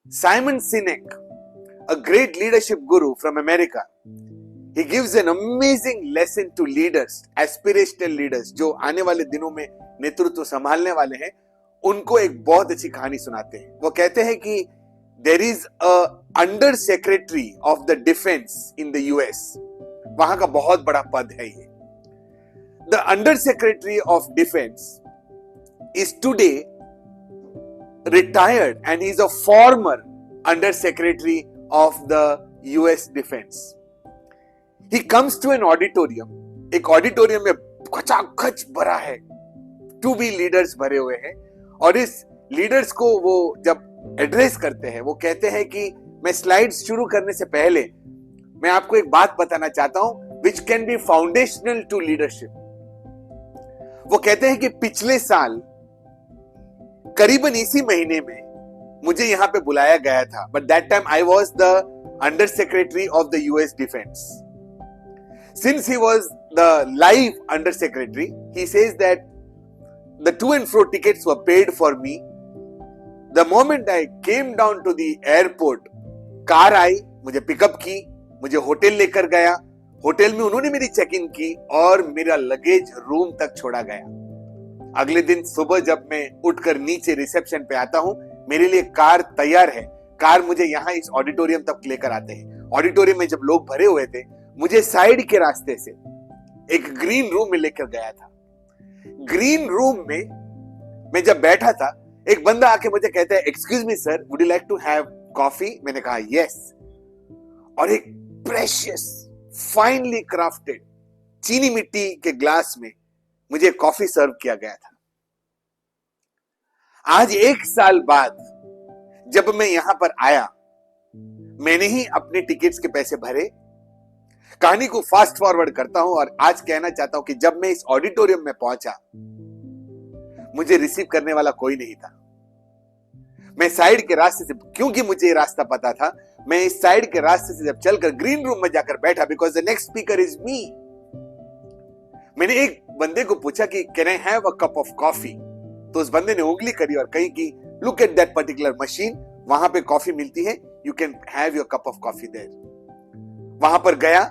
Simon Sinek, a great leadership guru from America, he gives an amazing lesson to leaders, aspirational leaders, जो आने वाले दिनों में नेतृत्व संभालने वाले हैं, उनको एक बहुत अच्छी कहानी सुनाते हैं। वो कहते हैं कि there is a under secretary of the defense in the US, वहां का बहुत बड़ा पद है ये। The under secretary of defense is today retired and he is a former under secretary of the US defense. He comes to an auditorium, एक auditorium में खचाखच भरा है, टू बी लीडर्स भरे हुए हैं, और इस लीडर्स को वो जब एड्रेस करते हैं, वो कहते हैं कि मैं स्लाइड्स शुरू करने से पहले मैं आपको एक बात बताना चाहता हूं which can be foundational to leadership. वो कहते हैं कि पिछले साल करीबन इसी महीने में मुझे यहां पे बुलाया गया था, but that time I was the under secretary of the US defence. Since he was the live under secretary, he says that the to and fro tickets were paid for me. The moment I came down to the airport, car आई, मुझे pickup की, मुझे hotel लेकर गया, hotel में उन्होंने मेरी check in की और मेरा लगेज रूम तक छोड़ा गया। अगले दिन सुबह जब मैं उठकर नीचे रिसेप्शन पे आता हूं, मेरे लिए कार तैयार है, कार मुझे यहाँ इस ऑडिटोरियम तक लेकर आते हैं। ऑडिटोरियम में जब लोग भरे हुए थे, मुझे साइड के रास्ते से एक ग्रीन रूम में लेकर गया था। ग्रीन रूम में मैं जब बैठा था, एक बंदा आके मुझे कहता है, excuse me sir, would you like to have coffee? मैंने कहा यस, और एक प्रेशियस फाइनली क्राफ्टेड चीनी मिट्टी के ग्लास में मुझे कॉफी सर्व किया गया था। आज 1 साल बाद जब मैं यहां पर आया, मैंने ही अपने टिकट्स के पैसे भरे। कहानी को फास्ट फॉरवर्ड करता हूं और आज कहना चाहता हूं कि जब मैं इस ऑडिटोरियम में पहुंचा, मुझे रिसीव करने वाला कोई नहीं था। मैं साइड के रास्ते से, क्योंकि मुझे ये रास्ता पता था, मैं इस साइड के रास्ते से जब चलकर ग्रीन रूम में जाकर बैठा, because the next speaker is me. मैंने एक बंदे को पूछा कि can I have a cup of coffee? तो उस बंदे ने उंगली करी और कही कि look at that particular machine, वहां पे कॉफी मिलती है, you can have your cup of coffee there. वहां पर गया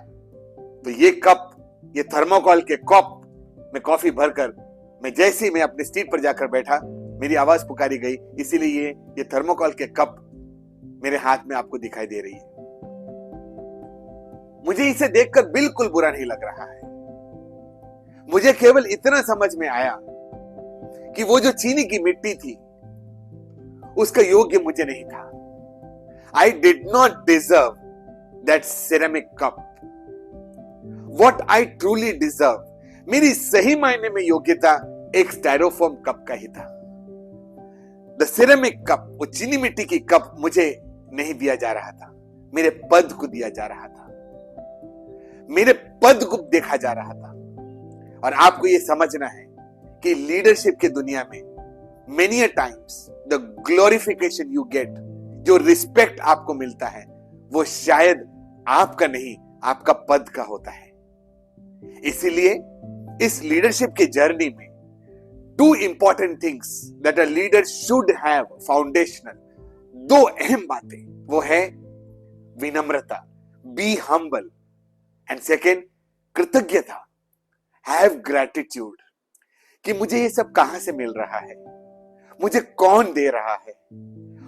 तो ये कप, ये थर्मोकॉल के कप में कॉफी भरकर मैं जैसे ही मैं अपने सीट पर जाकर बैठा, मेरी आवाज पुकारी गई, इसीलिए ये थर्मोकॉल के कप मेरे हाथ में आपको दिखाई दे रही है। मुझे इसे देखकर बिल्कुल बुरा नहीं लग रहा है। मुझे केवल इतना समझ में आया कि वो जो चीनी की मिट्टी थी, उसका योग्य मुझे नहीं था। I did not deserve that ceramic cup. What I truly deserve, मेरी सही मायने में योग्यता एक स्टाइरोफोम कप का ही था। द सिरेमिक कप, वो चीनी मिट्टी की कप मुझे नहीं दिया जा रहा था, मेरे पद को दिया जा रहा था, मेरे पद को देखा जा रहा था। और आपको यह समझना है कि लीडरशिप की दुनिया में many a times the glorification you get, जो रिस्पेक्ट आपको मिलता है, वो शायद आपका नहीं, आपका पद का होता है। इसीलिए इस लीडरशिप के जर्नी में 2 important things that a leader should have foundational, 2 अहम बातें, वो है विनम्रता, बी हम्बल, एंड सेकेंड कृतज्ञता, हैव ग्रैटिट्यूड, कि मुझे ये सब कहां से मिल रहा है, मुझे कौन दे रहा है,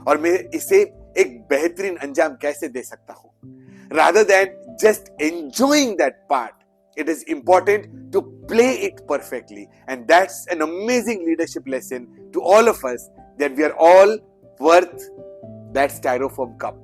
और मैं इसे एक बेहतरीन अंजाम कैसे दे सकता हूं। Rather than just enjoying that part, it is important to play it perfectly, and that's an amazing leadership lesson to all of us, that we are all worth that styrofoam cup.